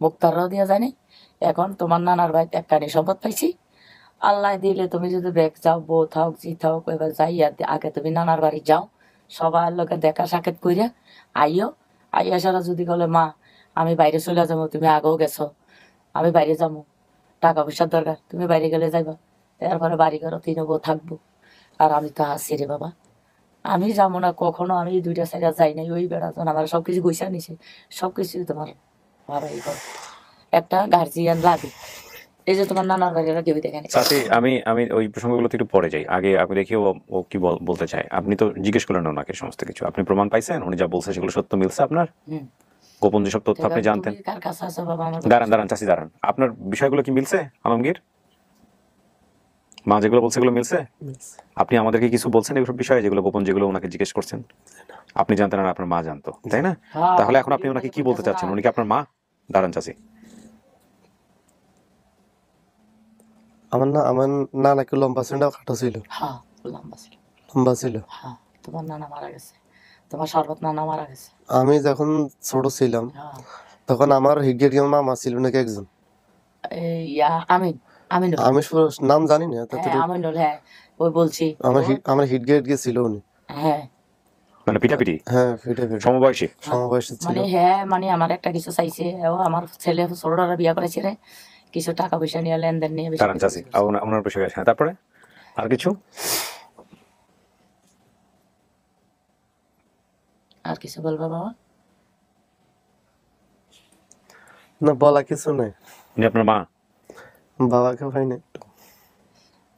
মুক্তারও দিয়া যায় নাই। এখন তোমার নানার ভাই একখানি সম্পদ পাইছি, আল্লাহ দিলে তুমি যদি ব্যাগ যাও, বউ থাক জি থাক, এবার যাইয়া আগে তুমি নানার বাড়ি যাও, সবার লোকে দেখা সাক্ষাৎ করিয়া আইয়া সারা যদি বলে মা আমি বাইরে চলে যাবো, তুমি আগেও গেছো, আমি বাইরে যাবো, টাকা পয়সার দরকার, তুমি বাইরে গেলে যাইবা, তারপরে বাড়ি ঘর 3 বউ থাকবো। আর আমি তো আছি রে বাবা, আমি যাবো না কখনো, আমি 2টা সাইডে যাই নাই। ওই বেড়া তখন আমার সবকিছু গুছা নিছে, সবকিছু তোমার বাবাই করে। একটা গার্জিয়ান লাগে, এই যে তোমার নানার বাড়িরা কেউ দেখেনি। চাচি আমি আমি ওই প্রসঙ্গগুলোতে একটু পরে যাই, আগে আমি দেখি ও কি বলতে চায়। আপনি তো জিজ্ঞেস করলেন ওনাকে সমস্ত কিছু, আপনি প্রমাণ পাইছেন উনি যা বলছে সেগুলো সত্য মিলছে আপনার? গোপন যেসব তথ্য আপনি জানতেন। তুমি কার কাছে আছো বাবা? আমার দাঁড়ান চাচি দাঁড়ান, আপনার বিষয়গুলো কি মিলছে আলমগীর? মা যেগুলো বলছে এগুলো মিলছে? আপনি আমাদেরকে কিছু বলছেন এইসব বিষয়ে যেগুলো গোপন, যেগুলো ওনাকে জিজ্ঞেস করছেন? আপনি জানতেন আর আপনার মা জানতো, তাই না? তাহলে এখন আপনি ওনাকে কি বলতে চাচ্ছেন? উনি কি আপনার মা? দাঁড়ান চাচি, আমার নানা কি লম্বা ছিল না খাটো ছিল? হ্যাঁ লম্বা ছিল। লম্বা ছিল। হ্যাঁ তোমার নানা মারা গেছে, তোমার শরবত নানা মারা গেছে। আমি যখন ছোট ছিলাম তখন আমার হিডগেট মামা ছিল নাকি একজন, আমিন। আমিন আমি নাম জানি না। আমিন, হ্যাঁ ওই বলছি আমার হিডগেট গেছিল উনি। হ্যাঁ মানে পিটাপিটি? হ্যাঁ পিটাপিটি। সমবয়সী ছিল। মানে হ্যাঁ মানে আমার একটা কিছু চাইছে, ও আমার ছেলে ছোটরা বিয়ে করেছে রে, কিছু টাকা পয়সা নিয়ে লেনদেন নিয়ে। দাঁড়ান চাচি, ওনার বিষয় আছে, তারপরে আর কিছু? আর কিছু বলবো বাবা? না বলা কিছু নাই। উনি আপনার মা? বাবাকে পাই না।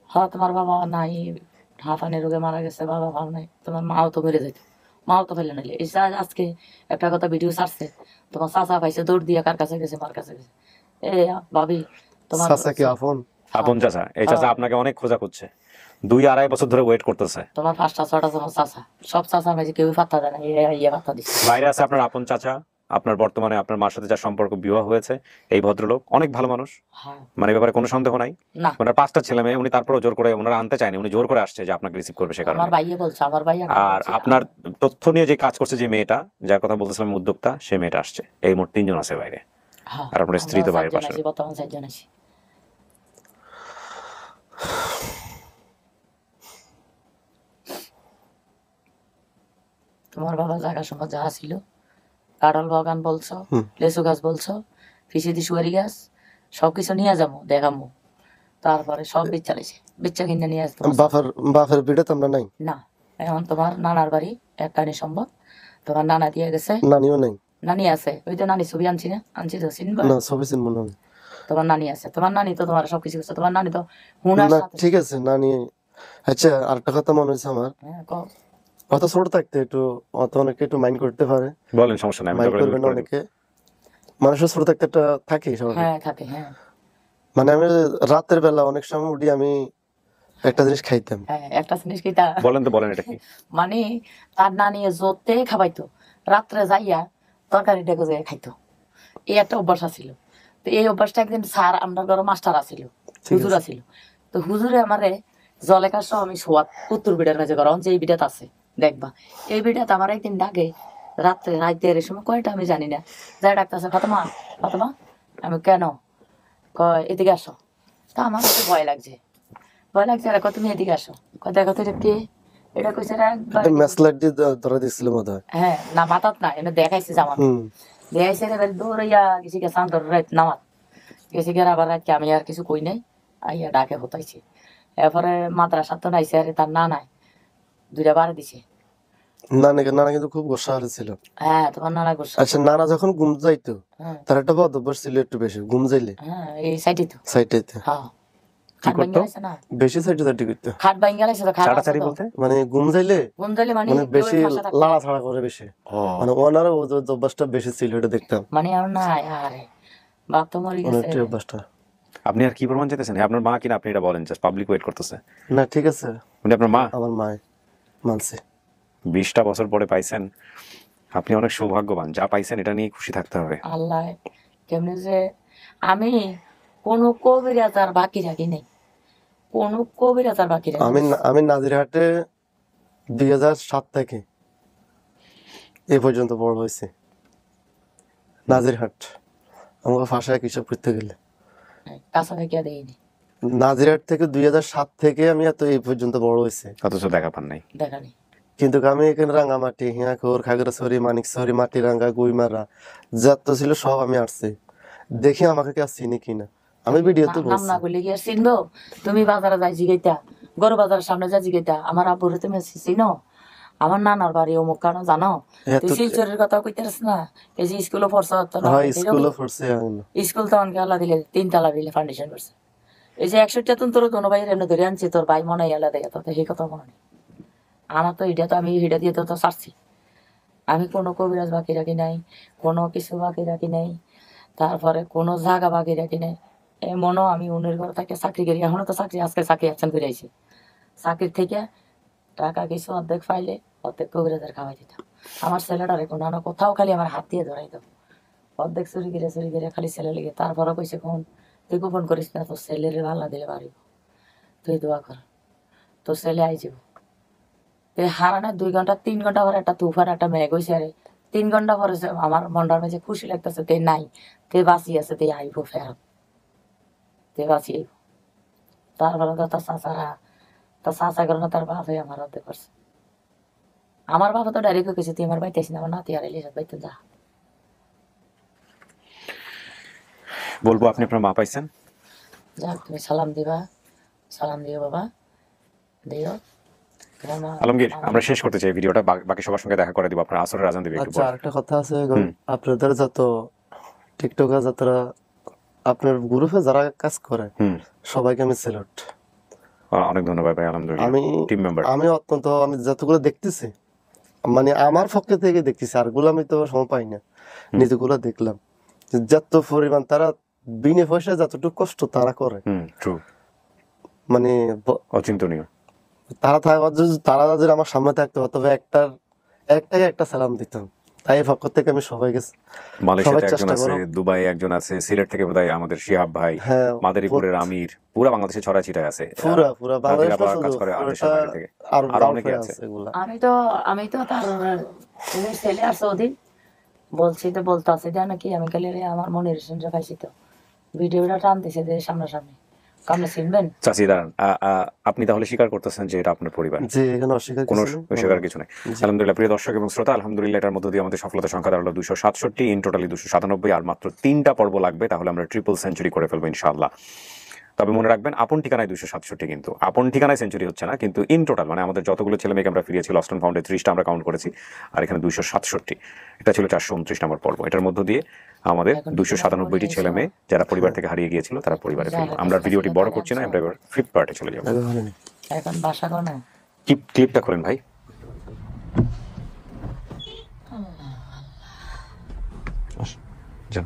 হ্যাঁ তোমার বাবা নাই, হাঁপানি রোগে মারা গেছে, বাবা ভালো নাই। তোমার মাও তো মেরে যেত, মাও তো ফেলে নিলে। আজকে একটা কথা ভিডিও ছাড়ছে, তোমার চাচা পাইছে দৌড় দিয়ে কার কাছে গেছে, মার কাছে গেছে। এ ভাবি তোমার চাচা কি আপন চাচা? এই চাচা আপনাকে অনেক খোঁজা করছে, 2-2.5 বছর ধরে ওয়েট করতেছে। তোমার 5টা 6টা তোমার চাচা, সব চাচা পাইছে, কেউ পাত্তা দেয় না। পাত্তা দিচ্ছে। বাইরে আছে আপনার আপন চাচা, আপনার বর্তমানে আপনার মার সাথে যার সম্পর্ক, বিবাহ হয়েছে, এই ভদ্রলোক অনেক ভালো মানুষ, মানে এই ব্যাপারে কোনো সন্দেহ নাই। ওনার 5টা ছেলে মেয়ে, উনি তারপরে জোর করে ওনারা আনতে চায়নি, উনি জোর করে আসছে যে আপনাকে রিসিভ করবে সে কারণে। আমার ভাইয়া বলছে, আমার ভাইয়া। আর আপনার তথ্য নিয়ে যে কাজ করছে যে মেয়েটা, যার কথা বলতেছিলাম উদ্যোক্তা, সে মেয়েটা আসছে। এই মোট 3 জন আছে বাইরে, আর আপনার স্ত্রী তো বাইরে পাশে। বর্তমান 4 জন আছি। তোমার বাবা জায়গা সময় যা ছিল, কাঁঠাল বাগান বলছো, লেচু গাছ বলছো, ফিসিদি সুয়ারি গাছ, সবকিছু নিয়ে যাবো দেখাবো। তারপরে সব বিচ্ছা লেছে, বিচ্ছা কিনে নিয়ে আসবো। বাপের ভিড়ে তো আমরা নাই না। এখন তোমার নানার বাড়ি একটানি সম্ভব, তোমার নানা দিয়ে গেছে। নানিও নাই। নানি আছে, ওই তো নানি ছবি আনছি না, আনছি তো চিনবা না, ছবি চিনবো না। তোমার নানি আছে, তোমার নানি তো তোমার সবকিছু করছে, তোমার নানি তো হুনার সাথে। ঠিক আছে নানি। আচ্ছা আরেকটা কথা মনে হয়েছে আমার, অত ছোট থাকতে অত অনেকে একটু মাইন্ড করতে পারে। বলেন, সমস্যা নাই। মাইন্ড করবে না অনেকে, মানুষের ছোট থাকতে একটা থাকে সবাই। হ্যাঁ থাকে, হ্যাঁ। মানে আমি রাতের বেলা অনেক সময় উঠি, আমি একটা জিনিস খাইতাম। হ্যাঁ একটা জিনিস খাইতা। বলেন এটা কি? মানে তার নানি জোরতে খাবাইতো, রাত্রে যাইয়া তরকারিটা গজে খাইতো। এই একটা অভ্যাস আছিল। তো এই অভ্যাসটা একদিন স্যার, আমরা ঘরে মাস্টার আছিল, হুজুর আছিল। তো হুজুরে আমারে জলেখার সহ আমি সোয়াদ উত্তর বিড়ার কাছে করা, যে এই বিড়াত আছে দেখবা, এই বিড়াত আমার একদিন ডাকে রাত্রে, রাতের সময় কয়টা আমি জানি না, যাই ডাকতেছে, ফাতেমা ফাতেমা। আমি কেন? কয় এদিকে আসো। তা আমার একটু ভয় লাগছে, ভয় লাগছে। আর তুমি এদিকে আসো। কয় দেখো তো এটা কে? এটা কইছে ম্যাসলাইট দিয়ে ধরে দিছিল বোধহয়। হ্যাঁ না মাথাত না, এটা দেখাইছে জামা, দেখাইছে। এবার দৌড়াইয়া গেছি গে চাঁদর রাত নামাত গেছি গে, আবার রাত আমি আর কিছু কই নাই, আইয়া ডাকে হতাইছে। এরপরে মাদ্রাসা তো নাইছে, আরে তার না নাই 2টা বারে দিছে। নানা কিন্তু খুব গোসা ছিল। হ্যাঁ তোমার নানা গোসা। আচ্ছা নানা যখন ঘুম যাইতো, তার একটা বদ অভ্যাস ছিল একটু বেশি ঘুম যাইলে। হ্যাঁ এই সাইডে তো, সাইডেতে। হ্যাঁ খাট ভাঙা গেছে না, বেশি সাইডে সাইডে করতে। খাট ভাঙা গেছে তো, ছাড়াছাড়ি বলতে মানে ঘুম যাইলে মানে বেশি লাড়াছাড়া করে বেশি, মানে ওনার অভ্যাসটা বেশি ছিল, এটা দেখতাম। মানে আর না, আরে বাপ তো মরে গেছে। অভ্যাসটা আপনি আর কি প্রমাণ চাইতেছেন? আপনার মা কিনা আপনি এটা বলেন, জাস্ট পাবলিক ওয়েট করতেছে। না ঠিক আছে, উনি আপনার মা? আমার মা মানছে। 20টা বছর পরে পাইছেন, আপনি অনেক সৌভাগ্যবান। যা পাইছেন এটা নিয়ে খুশি থাকতে হবে। আল্লাহ কেমনে যে আমি কোন কবিরাজার বাকি রাখি নাই, কোন কবিরাজার বাকি রাখি। আমি নাজিরহাটে 2007 থেকে এই পর্যন্ত বড় হয়েছে। নাজিরহাট আমাকে ভাষায় হিসাব করতে গেলে কাছে থেকে দেয়নি। নাজিরহাট থেকে 2007 থেকে আমি এত এই পর্যন্ত বড় হয়েছে, অথচ দেখা পান নাই। দেখানি। কিন্তু আমি এখানে রাঙ্গামাটি, হিয়াখোর, খাগড়াছড়ি, মানিকছড়ি, মাটিরাঙ্গা, গুইমারা যত ছিল সব আমি আসছি। দেখি আমাকে কে চিনি কিনা, আমি ভিডিওতে নাম বলছি। না বলে কি আর চিনবো? তুমি বাজারে যাই জিগাইতা, গরু বাজারের সামনে যা জিগাইতা, আমার আব্বুরে তুমি চিনো? আমার নানার বাড়ি অমুক কেন জানো, তুই শিলচরের কথা কইতেছিস না, এই যে স্কুলে পড়ছ, স্কুল তখন আল্লাহ দিলে 3 তলা দিলে ফাউন্ডেশন করছে। এই যে 61টা তোর কোনো ভাইয়ের এমনি ধরে আনছি, তোর ভাই মনে হয় আলাদা কথা, সেই কথা মনে নেই আমার। তো এটা তো আমি হিটা দিয়ে তো ছাড়ছি, আমি কোনো কবিরাজ বাকি রাখি নাই, কোনো কিছু বাকি রাখি নাই, তারপরে কোনো জায়গা বাকি রাখি নাই। এমনও আমি উনের ঘর থেকে চাকরি করি, এখনো তো চাকরি, আজকে চাকরি অ্যাকশন করে আইছি, চাকরির থেকে টাকা কিছু অর্ধেক পাইলে অর্ধেক কবিরাজের খাওয়াই দিতাম। আমার ছেলেটারে কোনো না কোথাও খালি আমার হাত দিয়ে ধরাই দাও, অর্ধেক চুরি করে খালি ছেলে লেগে। তারপরে কইছে কোন তুই গোপন করিস না, তোর ছেলের ভাল্লা দিলে পারিব, তুই দোয়া কর, তোর ছেলে আই যাব। তুই হারানো 2 ঘন্টা 3 ঘন্টা পরে একটা তুফান একটা মেঘ হয়েছে, আরে 3 ঘন্টা পরে আমার মনটার মাঝে খুশি লাগতেছে, তে নাই, তে বাঁচি আছে, তে আইব ফেরত, তে বাঁচি আইব। তারপরে তো তার চাচা করে না, তার বাপে আমার হতে পারছে। আমার বাবা তো ডাইরেক্ট কিছু, তুই আমার বাইতে আসিস না, আমার নাতি হারাইলে বাইতে যা। বলবো আপনি আপনার মা পাইছেন, যাক তুমি সালাম দিবা, সালাম দিও বাবা, দিও। আলমগীর আমরা শেষ করতে চাই ভিডিওটা, বাকি সবার সঙ্গে দেখা করে দিব, আপনার আসরের আজান দিবে। আচ্ছা, আরেকটা কথা আছে, আপনাদের যত টিকটকার যারা আপনার গ্রুপে যারা কাজ করে সবাইকে আমি স্যালুট, অনেক ধন্যবাদ ভাই। আলহামদুলিল্লাহ আমি অত্যন্ত, আমি যতগুলো দেখতেছি, মানে আমার পক্ষে থেকে দেখতেছি, আরগুলো আমি তো সময় পাই না, নিজেগুলো দেখলাম যত পরিমাণ তারা বিনা পয়সা যতটুকু কষ্ট তারা করে, মানে অচিন্তনীয়। তারা যদি আমার সামনে থাকতে হতো, তবে একটা সালাম দিতাম। তাই পক্ষ থেকে আমি সবাইকে, মালয়েশিয়াতে একজন আছে, দুবাই একজন আছে, সিলেট থেকে বোধহয় আমাদের শিহাব ভাই, মাদারীপুরের আমির, পুরো বাংলাদেশে ছড়া ছিটায় আছে, পুরো বাংলাদেশে কাজ করে, আর অনেকে আছে। আমি তো তার ছেলে আর সৌদি বলছি, তো বলতে আছে জানো কি, আমি কালে আমার মনের শুনতে পাইছি, তো ভিডিওটা টানতেছে যে সামনাসামনি, আপনি চিনবেন চাচি দাঁড়ান, আপনি তাহলে স্বীকার করতেছেন যে এটা আপনার পরিবার? জি, এখানে অস্বীকার কিছু নাই। আলহামদুলিল্লাহ প্রিয় দর্শক এবং শ্রোতা, আলহামদুলিল্লাহ এটার মধ্য দিয়ে আমাদের সফলতা সংখ্যা দাঁড়ালো 267, ইন টোটালি 297, আর মাত্র 3টা পর্ব লাগবে, তাহলে আমরা ট্রিপল সেঞ্চুরি করে ফেলবো ইনশাআল্লাহ। তবে মনে রাখবেন, আপন ঠিকানায় 267, কিন্তু আপন ঠিকানায় সেঞ্চুরি হচ্ছে না, কিন্তু ইন টোটাল মানে আমাদের যতগুলো ছেলে মেয়েকে আমরা ফিরিয়েছি, লস্ট অ্যান্ড ফাউন্ডে 30টা আমরা কাউন্ট করেছি, আর এখানে 267, এটা ছিল 429 নম্বর পর্ব। এটার মধ্য দিয়ে আমাদের 297টি ছেলে মেয়ে যারা পরিবার থেকে হারিয়ে গিয়েছিল তারা পরিবারে ফিরবে। আমরা ভিডিওটি বড় করছি না, আমরা এবার 5th পার্টে চলে যাবো। এখন বাসা কোনে ক্লিপটা করেন ভাই। যান।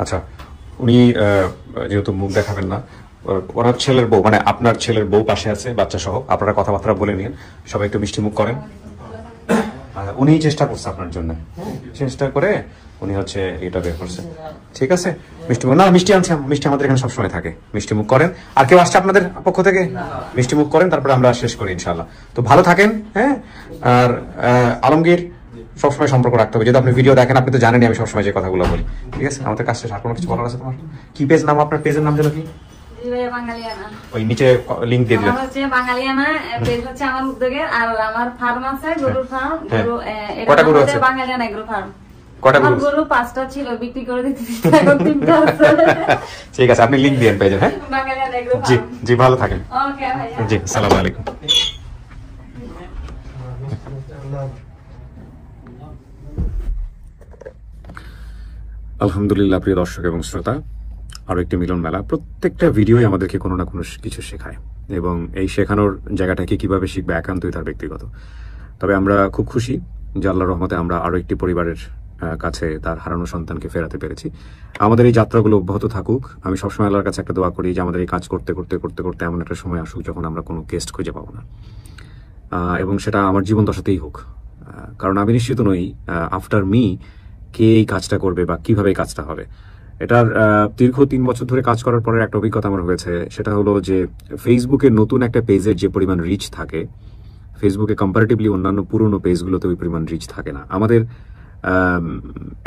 আচ্ছা, উনি যেহেতু মুখ দেখাবেন না, ওনার ছেলের বউ মানে আপনার ছেলের বউ পাশে আছে বাচ্চা সহ, আপনারা কথাবার্তা বলে নিন, সবাই একটু মিষ্টি মুখ করেন। উনি চেষ্টা করছে আপনার জন্য, চেষ্টা করে উনি হচ্ছে এটা বের করছে, ঠিক আছে? মিষ্টি মুখ না, মিষ্টি আনছি, মিষ্টি আমাদের এখানে সবসময় থাকে, মিষ্টি মুখ করেন। আর কেউ আসছে আপনাদের পক্ষ থেকে? মিষ্টি মুখ করেন, তারপরে আমরা শেষ করি ইনশাল্লাহ। তো ভালো থাকেন, হ্যাঁ। আর আলমগীর সবসময় সম্পর্ক রাখতে হবে, যেহেতু আপনি ভিডিও দেখেন, আপনি তো জানেনই আমি সবসময় যে কথাগুলো বলি, ঠিক আছে? আমাদের কাছে আর কোনো কিছু বলার আছে তোমার? কি পেজ নাম আপনার? পেজের নাম যেন কি? ওই নিচে লিংক দিয়ে দিবেন। হচ্ছে বাঙালিয়ানা পেজ, হচ্ছে আমার উদ্যোগের, আর আমার ফার্ম আছে, গরুর ফার্ম। কয়টা গরু আছে? বাঙালিয়ানা এগ্রো ফার্ম। কয়টা গরু? গরু 5টা ছিল, বিক্রি করে দিতেছি, এখন 3টা আছে। ঠিক আছে, আপনি লিংক দিবেন পেজে, হ্যাঁ? বাঙালিয়ানা এগ্রো ফার্ম। জি জি, ভালো থাকেন। ওকে ভাইয়া, জি, আসসালামু আলাইকুম। আলহামদুলিল্লাহ প্রিয় দর্শক এবং শ্রোতা, আরও একটি মিলন মেলা। প্রত্যেকটা ভিডিওই আমাদেরকে কোনো না কোনো কিছু শেখায়, এবং এই শেখানোর জায়গাটাকে কিভাবে শিখবে একান্তই তার ব্যক্তিগত। তবে আমরা খুব খুশি যে আল্লাহর রহমতে আমরা আরও একটি পরিবারের কাছে তার হারানো সন্তানকে ফেরাতে পেরেছি। আমাদের এই যাত্রাগুলো অব্যাহত থাকুক। আমি সবসময় আল্লাহর কাছে একটা দোয়া করি যে আমাদের এই কাজ করতে করতে করতে করতে এমন একটা সময় আসুক যখন আমরা কোনো গেস্ট খুঁজে পাবো না, এবং সেটা আমার জীবন দশাতেই হোক। কারণ আমি নিশ্চিত নই আফটার মি কে এই কাজটা করবে বা কিভাবে এই কাজটা হবে। এটার দীর্ঘ 3 বছর ধরে কাজ করার পরে একটা অভিজ্ঞতা আমার হয়েছে, সেটা হলো যে ফেসবুকের নতুন একটা পেজের যে পরিমাণ রিচ থাকে, ফেসবুকে কম্পারেটিভলি অন্যান্য পুরনো পেজগুলোতে ওই পরিমাণ রিচ থাকে না। আমাদের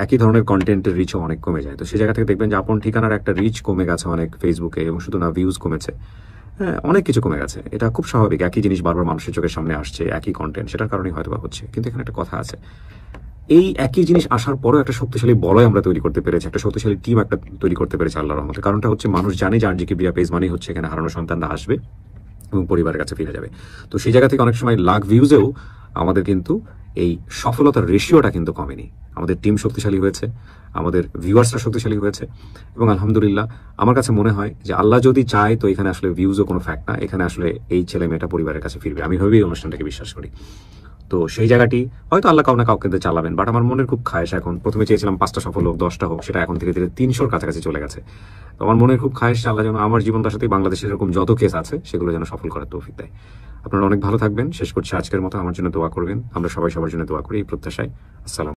একই ধরনের কন্টেন্টের রিচও অনেক কমে যায়। তো সেই জায়গা থেকে দেখবেন যে আপন ঠিকানার একটা রিচ কমে গেছে অনেক ফেসবুকে, এবং শুধু না ভিউজ কমেছে, হ্যাঁ অনেক কিছু কমে গেছে। এটা খুব স্বাভাবিক, একই জিনিস বারবার মানুষের চোখের সামনে আসছে, একই কন্টেন্ট, সেটার কারণেই হয়তো বা হচ্ছে। কিন্তু এখানে একটা কথা আছে, এই একই জিনিস আসার পরেও একটা শক্তিশালী বলয় আমরা তৈরি করতে পেরেছি, একটা শক্তিশালী টিম একটা তৈরি করতে পেরেছি আল্লাহর রহমতে। কারণটা হচ্ছে মানুষ জানে যে আরজিকে বিয়া পেজ মানেই হচ্ছে এখানে হারানো সন্তানরা আসবে এবং পরিবারের কাছে ফিরে যাবে। তো সেই জায়গা থেকে অনেক সময় লাখ ভিউজেও আমাদের কিন্তু এই সফলতার রেশিওটা কিন্তু কমেনি। আমাদের টিম শক্তিশালী হয়েছে, আমাদের ভিউয়ার্সরা শক্তিশালী হয়েছে, এবং আলহামদুলিল্লাহ আমার কাছে মনে হয় যে আল্লাহ যদি চায় তো এখানে আসলে ভিউজও কোনো ফ্যাক্ট না, এখানে আসলে এই ছেলে মেয়েটা পরিবারের কাছে ফিরবে। আমি ভাবেই অনুষ্ঠানটাকে বিশ্বাস করি। তো সেই জায়গাটি হয়তো আল্লাহ কাউ না কাউকে চালাবেন, বাট আমার মনের খুব খায়েশ এখন, প্রথমে চেয়েছিলাম 5টা সফল হোক, 10টা হোক, সেটা এখন ধীরে ধীরে 300-র কাছাকাছি চলে গেছে। তো আমার মনের খুব খায়েশ আল্লাহ যেন আমার জীবনটার সাথে বাংলাদেশের এরকম যত কেস আছে সেগুলো যেন সফল করার তৌফিক দেয়। আপনারা অনেক ভালো থাকবেন। শেষ করছি আজকের মতো, আমার জন্য দোয়া করবেন। আমরা সবাই সবার জন্য দোয়া করি এই প্রত্যাশায়। আসসালাম।